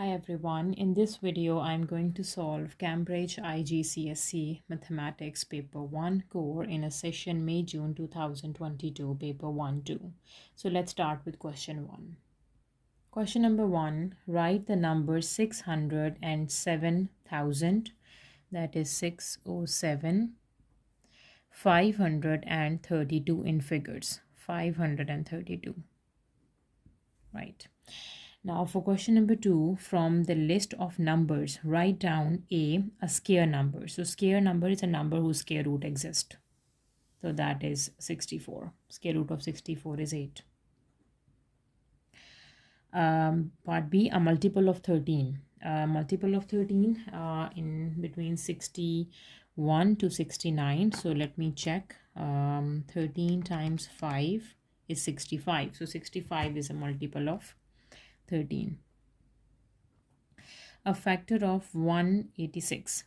Hi everyone, in this video I'm going to solve Cambridge IGCSE Mathematics Paper 1 core in a session May-June 2022, Paper 1-2. So let's start with question 1. Question number 1, write the number 607,000, that is 607, 532 in figures, 532, right? Now for question number 2, from the list of numbers, write down a square number. So square number is a number whose square root exists. So that is 64. Square root of 64 is 8. Part B, a multiple of 13. Multiple of 13 in between 61 to 69. So let me check. 13 times 5 is 65. So 65 is a multiple of 13. A factor of 186.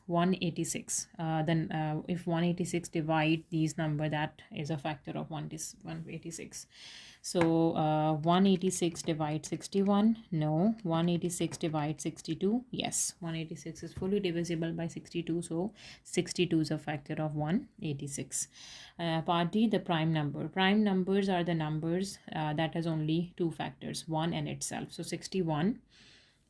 Then if 186 divide these number, that is a factor of 186. So 186 divides 61. No. 186 divides 62. Yes, 186 is fully divisible by 62. So 62 is a factor of 186. Part D, the prime number. Prime numbers are the numbers that has only two factors, 1 and itself. So 61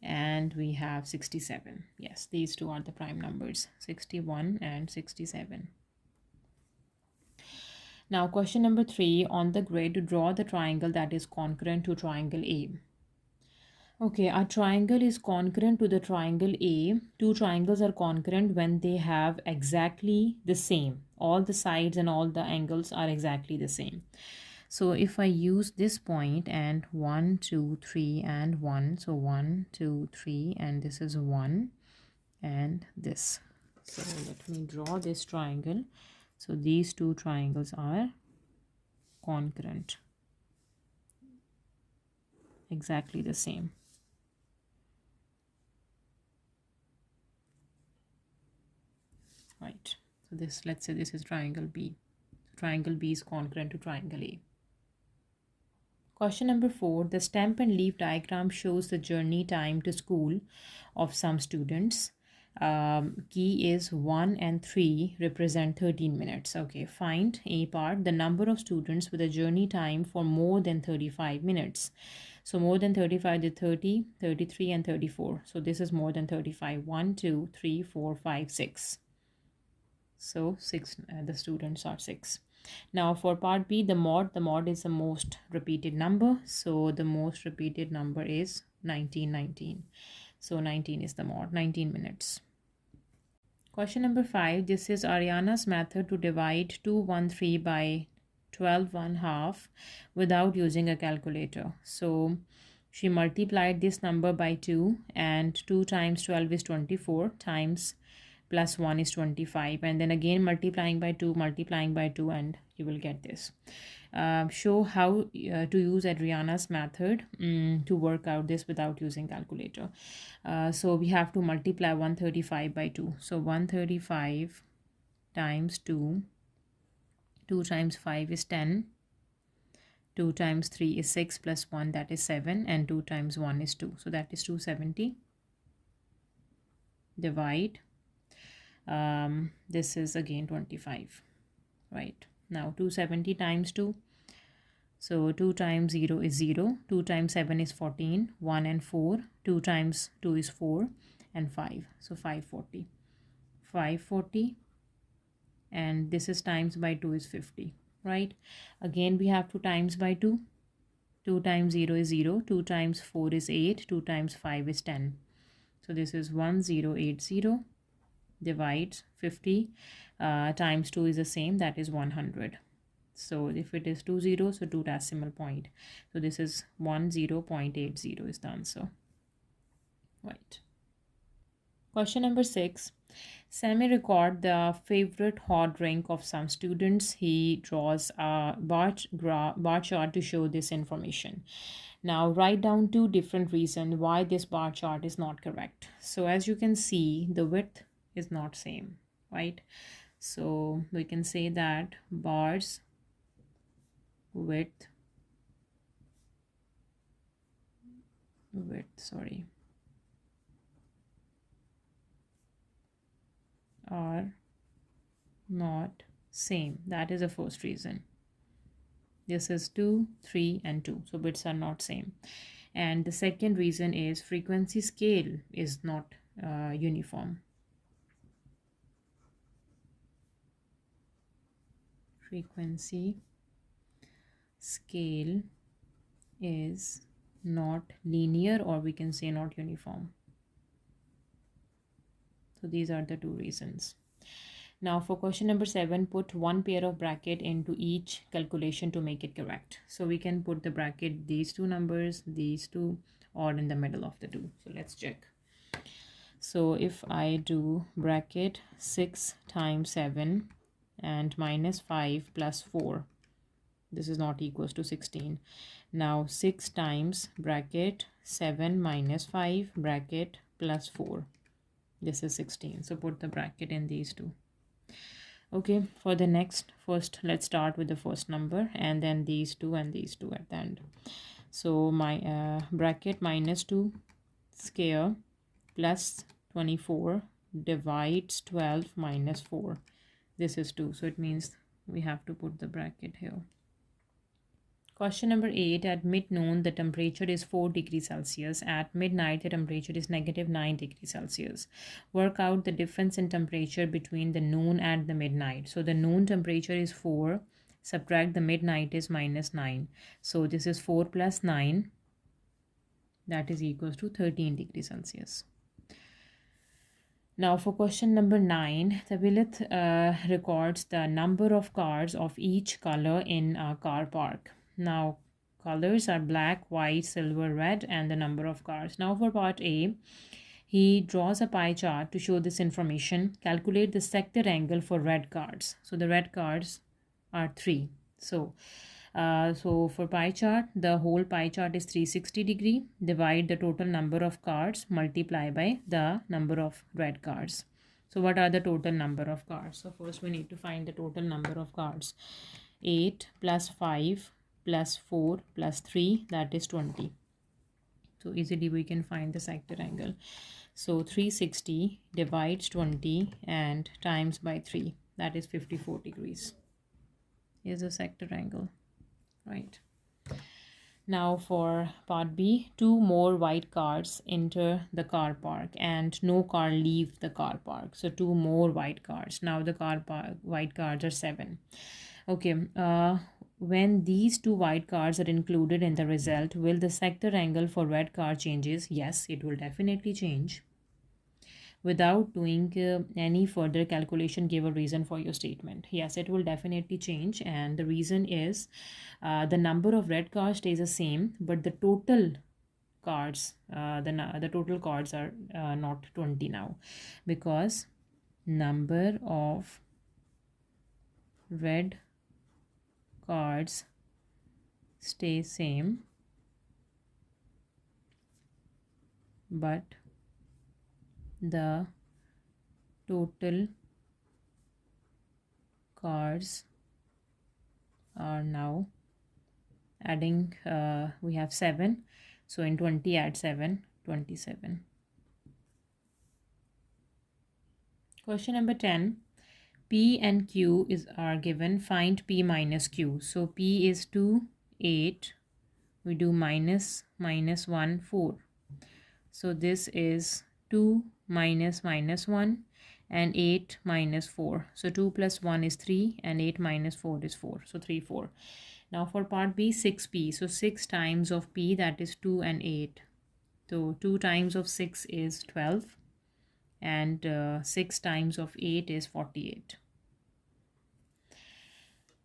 and we have 67. Yes, these two are the prime numbers, 61 and 67. Now question number 3, on the grid draw the triangle that is concurrent to triangle A. Okay, a triangle is concurrent to the triangle A. Two triangles are concurrent when they have exactly the same. All the sides and all the angles are exactly the same. So if I use this point and 1, 2, 3 and 1, so 1, 2, 3 and this is 1 and this. So let me draw this triangle. So these two triangles are concurrent, exactly the same. Right. So this, let's say this is triangle B. Triangle B is concurrent to triangle A. Question number 4, the stamp and leaf diagram shows the journey time to school of some students. Key is 1 and 3 represent 13 minutes. Okay, find A part, the number of students with a journey time for more than 35 minutes. So more than 35 is 30, 33 and 34. So this is more than 35. 1, 2, 3, 4, 5, 6. So 6, the students are 6. Now for part B, the mod is the most repeated number. So the most repeated number is 19. So 19 is the mod, 19 minutes. Question number 5, this is Ariana's method to divide 213 by 12½ without using a calculator. So she multiplied this number by 2 and 2 times 12 is 24 times plus 1 is 25, and then again multiplying by 2 and you will get this. Show how to use Adriana's method to work out this without using calculator. So we have to multiply 135 by 2. So 135 times 2, 2 times 5 is 10, 2 times 3 is 6 plus 1, that is 7, and 2 times 1 is 2. So that is 270. Divide. This is again 25, right? Now 270 times 2. So 2 times 0 is 0. 2 times 7 is 14. 1 and 4. 2 times 2 is 4 and 5. So 540. 540. And this is times by 2 is 50, right? Again we have to times by 2. 2 times 0 is 0. 2 times 4 is 8. 2 times 5 is 10. So this is 1080. Divides 50 times 2 is the same, that is 100. So if it is 20, so 2 decimal point. So this is 10.80 is the answer, right? Question number 6, Sammy record the favorite hot drink of some students. He draws a bar chart to show this information. Now write down 2 different reasons why this bar chart is not correct. So as you can see, the width is not same, right? So we can say that bars width are not same. That is the first reason. This is 2, 3 and 2. So bits are not same. And the second reason is frequency scale is not uniform. Frequency scale is not linear, or we can say not uniform. So these are the two reasons. Now for question number 7, put one pair of bracket into each calculation to make it correct. So we can put the bracket these two numbers, these two, or in the middle of the two. So let's check. So if I do bracket 6 times 7 and minus 5 plus 4, this is not equals to 16. Now 6 times bracket 7 minus 5 bracket plus 4. This is 16. So put the bracket in these two. Okay, for the next, first let's start with the first number and then these two and these two at the end. So my bracket minus 2 square plus 24 divides 12 minus 4. This is 2. So it means we have to put the bracket here. Question number 8. At mid-noon, the temperature is 4 degrees Celsius. At midnight, the temperature is negative 9 degrees Celsius. Work out the difference in temperature between the noon and the midnight. So the noon temperature is 4. Subtract the midnight is minus 9. So this is 4 plus 9. That is equals to 13 degrees Celsius. Now for question number 9, the Willith records the number of cars of each color in a car park. Now colors are black, white, silver, red, and the number of cars. Now for part A, he draws a pie chart to show this information. Calculate the sector angle for red cars. So the red cars are 3. So for pie chart, the whole pie chart is 360 degree. Divide the total number of cars, multiply by the number of red cars. So what are the total number of cars? So first we need to find the total number of cars. 8 plus 5 plus 4 plus 3, that is 20. So easily we can find the sector angle. So 360 divides 20 and times by 3, that is 54 degrees is the sector angle. Right. Now for part B, 2 more white cars enter the car park and no car leave the car park. So 2 more white cars. Now the white cars are 7. Okay. When these 2 white cars are included in the result, will the sector angle for red car changes? Yes, it will definitely change. Without doing any further calculation, give a reason for your statement. Yes, it will definitely change, and the reason is the number of red cars stays the same, but the total cards, the total cards are not 20 now, because number of red cards stay same, but the total cards are now adding, we have 7, so in 20 add 7, 27. Question number 10, P and Q are given. Find P minus Q. So P is 2, 8, we do minus 1, 4. So this is 2 minus 1 and 8 minus 4. So 2 plus 1 is 3 and 8 minus 4 is 4. So 3, 4. Now for part B, 6P. So 6 times of P, that is 2 and 8. So 2 times of 6 is 12 and 6 times of 8 is 48.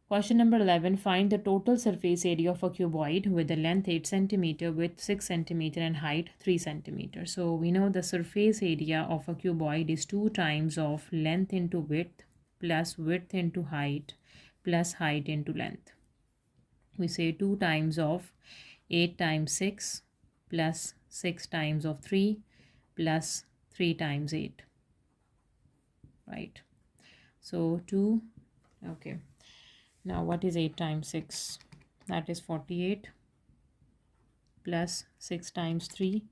Question number 11, find the total surface area of a cuboid with the length 8 cm, width 6 cm and height 3 cm. So we know the surface area of a cuboid is 2 times of length into width plus width into height plus height into length. We say 2 times of 8 times 6 plus 6 times of 3 plus 3 times 8. Right. So 2, okay. Now what is 8 times 6? That is 48 plus 6 times 3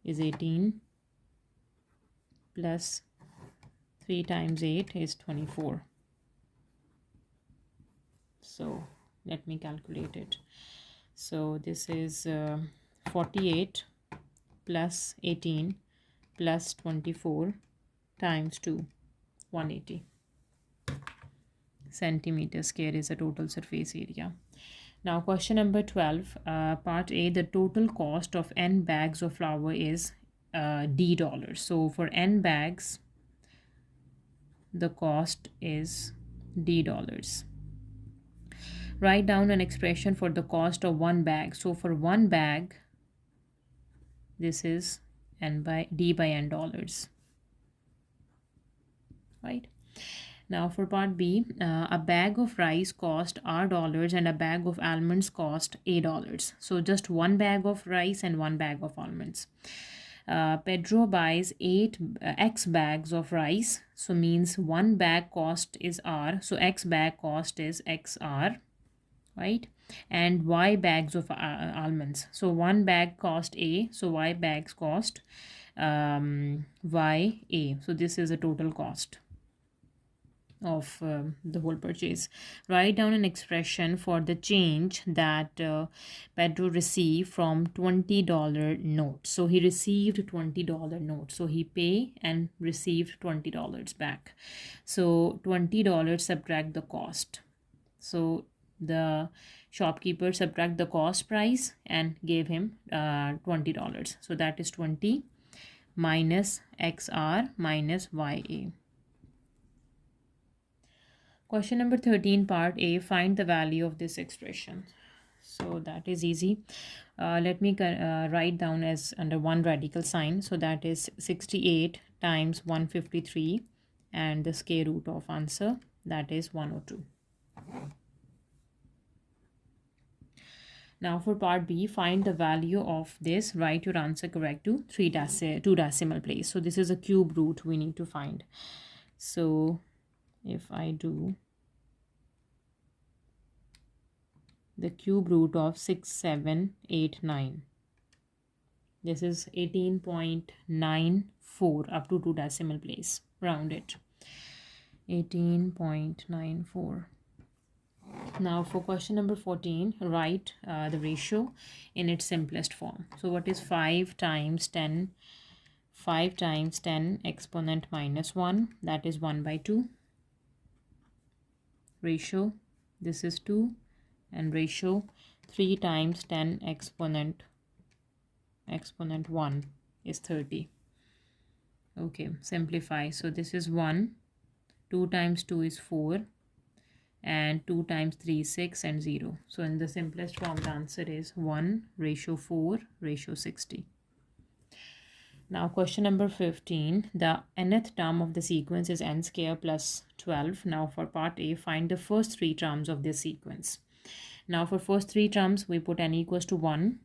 is 18 plus 3 times 8 is 24. So let me calculate it. So this is 48 plus 18 plus 24 times 2, 180 centimeter square is the total surface area. Now question number 12, part A, the total cost of n bags of flour is D dollars. So for n bags, the cost is D dollars. Write down an expression for the cost of one bag. So for one bag, this is D by n dollars, right? Now for part B, a bag of rice cost R dollars and a bag of almonds cost A dollars. So just one bag of rice and one bag of almonds. Pedro buys 8 X bags of rice. So means one bag cost is R. So X bag cost is XR, right? And Y bags of almonds. So one bag cost A. So Y bags cost YA. So this is the total cost of the whole purchase. Write down an expression for the change that Pedro received from $20 note. So he received $20 note. So he pay and received $20 back. So $20 subtract the cost. So the shopkeeper subtract the cost price and gave him $20. So that is 20 minus XR minus YA. Question number 13, part A, find the value of this expression. So that is easy. Let me write down as under one radical sign. So that is 68 times 153 and the square root of answer, that is 102. Now for part B, find the value of this. Write your answer correct to 2 decimal place. So this is a cube root we need to find. So if I do the cube root of 6789, this is 18.94 up to 2 decimal place, round it, 18.94. Now for question number 14, write the ratio in its simplest form. So what is 5 times 10? 5 times 10 exponent minus 1, that is 1 by 2. Ratio, this is 2, and ratio 3 times 10 exponent 1 is 30. Okay, simplify. So this is 1, 2 times 2 is 4, and 2 times 3 is 6, and 0. So in the simplest form, the answer is 1 ratio 4 ratio 60. Now question number 15, the nth term of the sequence is n square plus 12. Now for part A, find the first 3 terms of this sequence. Now for first 3 terms, we put n equals to 1.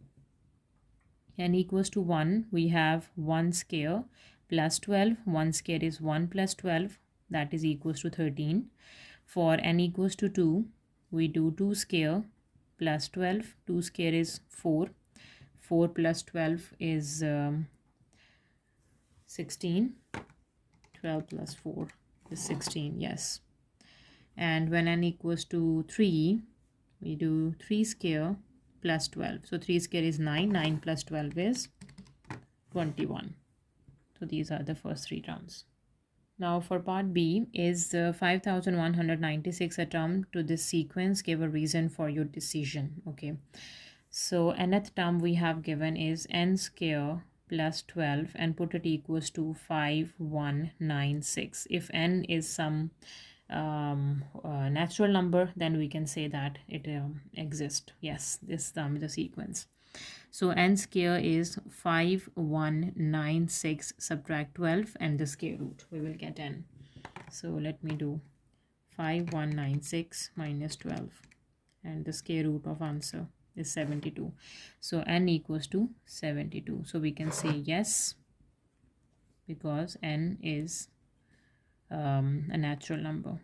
N equals to 1, we have 1 square plus 12. 1 square is 1 plus 12, that is equals to 13. For n equals to 2, we do 2 square plus 12. 2 square is 4. 4 plus 12 is 16. 12 plus 4 is 16, yes. And when n equals to 3, we do 3 square plus 12. So 3 square is 9. 9 plus 12 is 21. So these are the first 3 terms. Now for part B, is 5196 a term to this sequence? Give a reason for your decision. Okay. So nth term we have given is n square plus 12 and put it equals to 5196. If n is some natural number, then we can say that it exists. Yes, this term is a sequence. So n square is 5196 subtract 12 and the square root. We will get n. So let me do 5196 minus 12 and the square root of answer is 72. So n equals to 72. So we can say yes, because n is a natural number.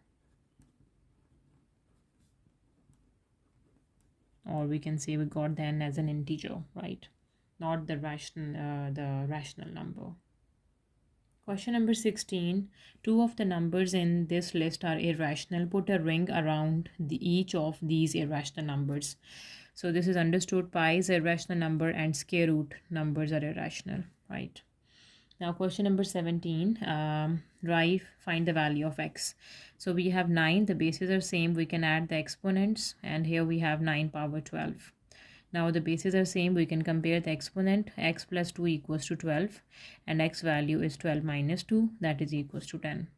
Or we can say we got the n as an integer, right? Not the rational number. Question number 16. Two of the numbers in this list are irrational. Put a ring around each of these irrational numbers. So this is understood. Pi is an irrational number and square root numbers are irrational, right? Now question number 17. Find the value of x. So we have 9. The bases are same. We can add the exponents. And here we have 9 power 12. Now the bases are same. We can compare the exponent. X plus 2 equals to 12. And x value is 12 minus 2. That is equals to 10.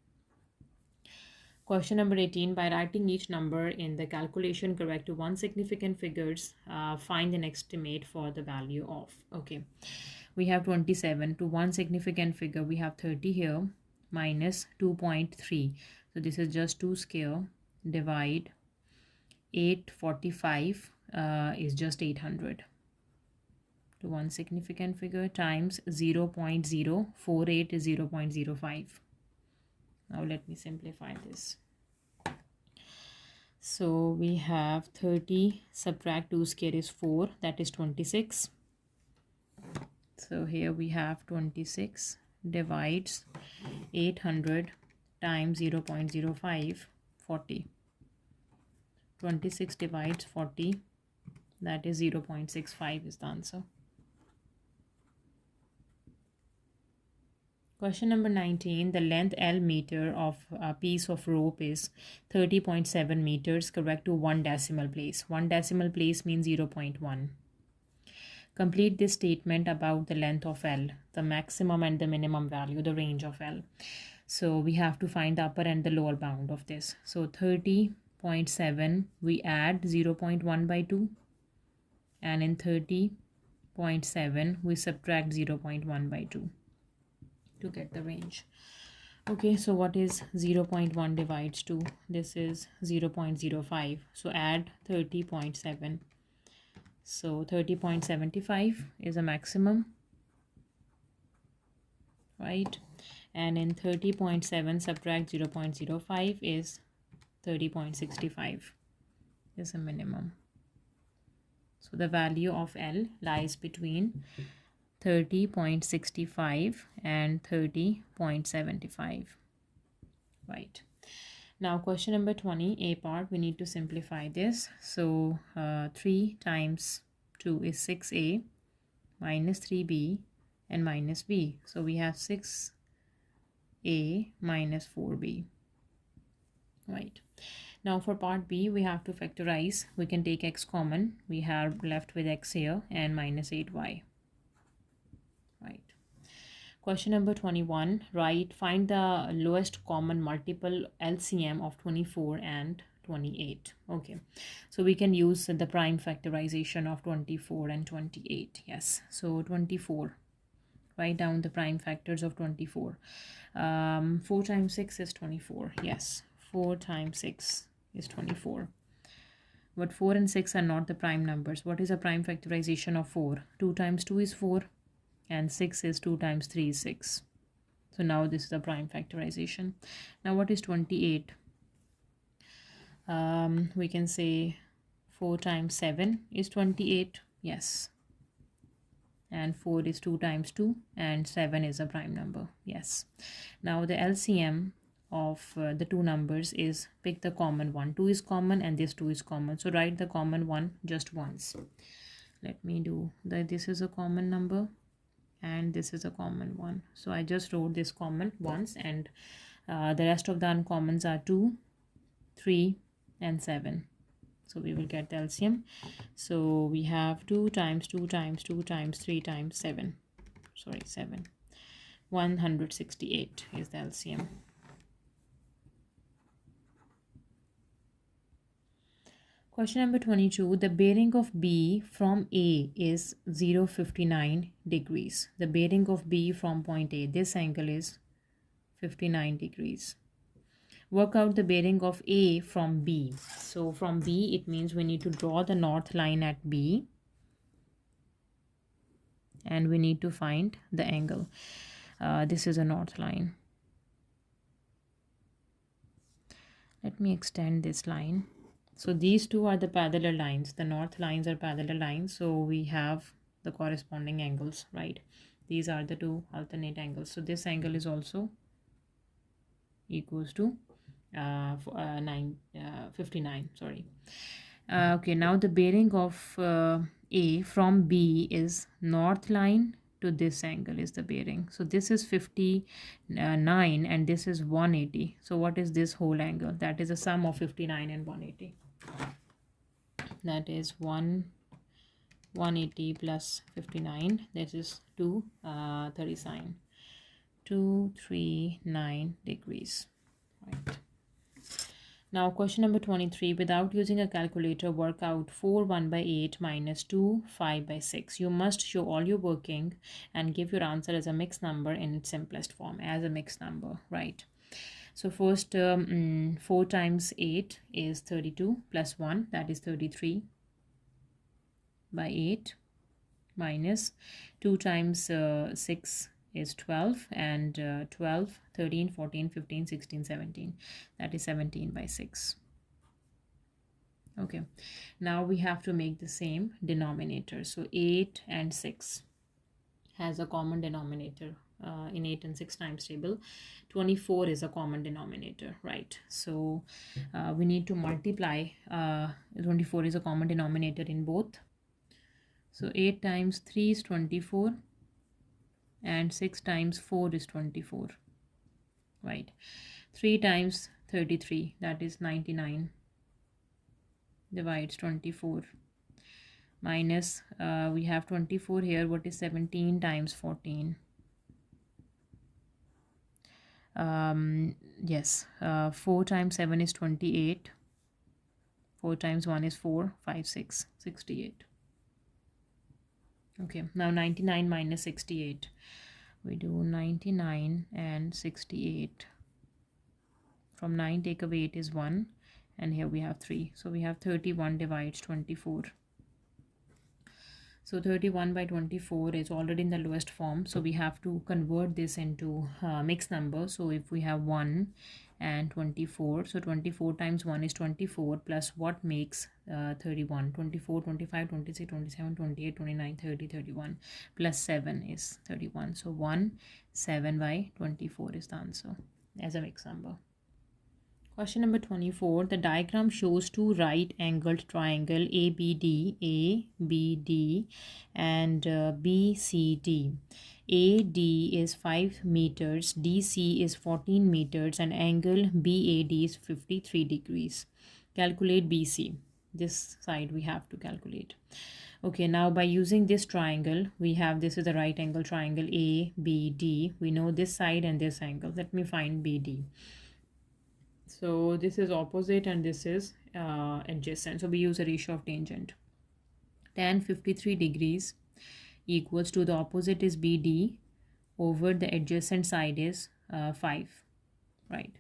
Question number 18. By writing each number in the calculation correct to one significant figures, find an estimate for the value of. Okay. We have 27. To one significant figure, we have 30 here minus 2.3. So this is just 2 square. Divide 845 is just 800. To one significant figure times 0.048 is 0.05. Now let me simplify this. So we have 30 subtract 2 square is 4, that is 26. So here we have 26 divides 800 times 0.05, 40. 26 divides 40, that is 0.65 is the answer. Question number 19. The length L meter of a piece of rope is 30.7 meters. Correct to one decimal place. One decimal place means 0.1. Complete this statement about the length of L, the maximum and the minimum value, the range of L. So we have to find the upper and the lower bound of this. So 30.7, we add 0.1 by 2. And in 30.7, we subtract 0.1 by 2 to get the range. Okay, so what is 0.1 divides 2? This is 0.05. So add 30.7. So 30.75 is a maximum, right? And in 30.7 subtract 0.05 is 30.65 is a minimum. So the value of L lies between 30.65 and 30.75, right? Now question number 20, A part, we need to simplify this. So 3 times 2 is 6a minus 3b and minus b. So we have 6a minus 4b, right? Now for part B, we have to factorize. We can take x common. We have left with x here and minus 8y. Right. Question number 21. Find the lowest common multiple LCM of 24 and 28. Okay. So we can use the prime factorization of 24 and 28. Yes. So 24. Write down the prime factors of 24. 4 times 6 is 24. Yes. 4 times 6 is 24. But 4 and 6 are not the prime numbers. What is a prime factorization of 4? 2 times 2 is 4. And 6 is 2 times 3 is 6. So now this is the prime factorization. Now what is 28? We can say 4 times 7 is 28. Yes. And 4 is 2 times 2 and 7 is a prime number. Yes. Now the LCM of the two numbers is, pick the common one. 2 is common and this 2 is common. So write the common one just once. Let me do that. This is a common number. And this is a common one. So I just wrote this common once, and the rest of the uncommons are 2, 3 and 7. So we will get the LCM. So we have 2 times 2 times 2 times 3 times 7. Sorry, 7. 168 is the LCM. Question number 22. The bearing of B from A is 059 degrees. The bearing of B from point A, this angle is 59 degrees. Work out the bearing of A from B. So from B, it means we need to draw the north line at B. And we need to find the angle. This is a north line. Let me extend this line. So these two are the parallel lines. The north lines are parallel lines. So we have the corresponding angles, right? These are the two alternate angles. So this angle is also equals to 59. Sorry. Okay, now the bearing of A from B is north line to this angle is the bearing. So this is 59 and this is 180. So what is this whole angle? That is a sum of 59 and 180. That is 180 plus 59. This is 239 degrees. Right. Now question number 23. Without using a calculator, work out 4 1 by 8 minus 2 5 by 6. You must show all your working and give your answer as a mixed number in its simplest form, as a mixed number, right? So first 4 times 8 is 32 plus 1, that is 33 by 8 minus 2 times 6 is 12 and 12, 13, 14, 15, 16, 17. That is 17 by 6. Okay, now we have to make the same denominator. So 8 and 6 has a common denominator in 8 and 6 times table. 24 is a common denominator, right? So we need to multiply. 24 is a common denominator in both. So 8 times 3 is 24 and 6 times 4 is 24, right? 3 times 33, that is 99, divides 24, minus we have 24 here. What is 17 times 14? Yes, 4 times 7 is 28. 4 times 1 is 4, 5, 6, 68. Okay, now 99 minus 68. We do 99 and 68. From 9 take away 8 is 1, and here we have 3. So we have 31 divides 24. So 31 by 24 is already in the lowest form. So we have to convert this into mixed number. So if we have 1 and 24, so 24 times 1 is 24 plus what makes 31? 24, 25, 26, 27, 28, 29, 30, 31 plus 7 is 31. So 7 by 24 is the answer as a mixed number. Question number 24. The diagram shows two right-angled triangle ABD and BCD. AD is 5 meters, DC is 14 meters, and angle BAD is 53 degrees. Calculate BC. This side we have to calculate. Okay, now by using this triangle, we have, this is a right angle triangle ABD. We know this side and this angle. Let me find BD. So this is opposite and this is adjacent. So we use a ratio of tangent. Tan 53 degrees equals to, the opposite is BD over the adjacent side is 5. Right.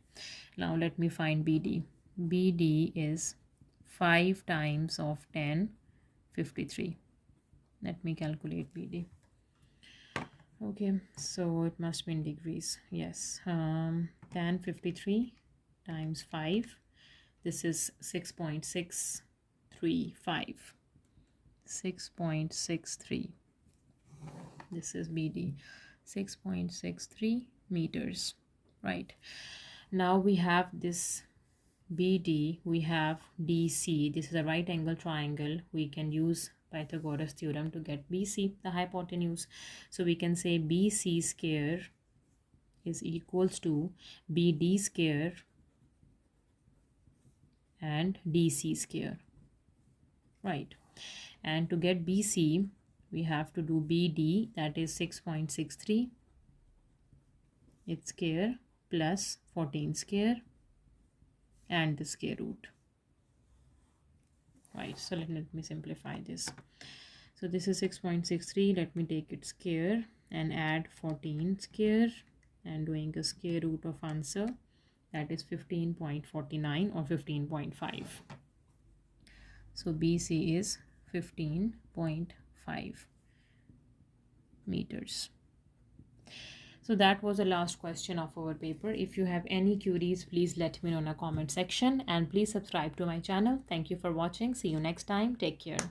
Now let me find BD. BD is 5 times of tan 53. Let me calculate BD. Okay, so it must be in degrees. Yes. Tan 53 times 5, this is 6.635. 6.63. This is BD, 6.63 meters, right? Now we have this BD, we have DC. This is a right angle triangle. We can use Pythagoras theorem to get BC, the hypotenuse. So we can say BC square is equals to BD square and DC square, right? And to get BC, we have to do BD, that is 6.63, its square plus 14 square and the square root, right? So let me simplify this. So this is 6.63. Let me take its square and add 14 square and doing a square root of answer, that is 15.49 or 15.5. So BC is 15.5 meters. So that was the last question of our paper. If you have any queries, please let me know in the comment section, and please subscribe to my channel. Thank you for watching. See you next time. Take care.